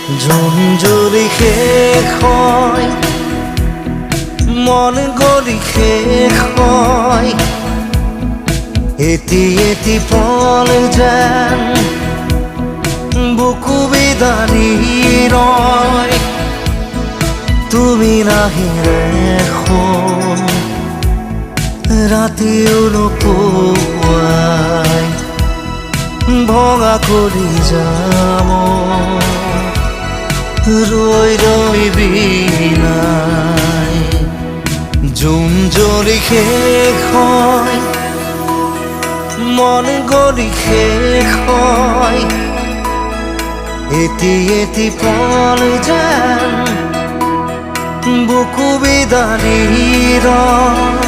ঝুমঝুৰি শেষ হয়, মন গলি শেষ হয়, এটি এটি পল যেন বুকু বিদাৰি ৰয়। তুমি নাহিলে এখন ৰাতিও নোপোৱাই ভঙা কৰি যাম ৰৈ ৰৈ বিনাই। জোন জ্বলি শেষ হয়, মন গলি শেষ হয়, এটি এটি পল যেন বুকু বিদাৰি ৰয়।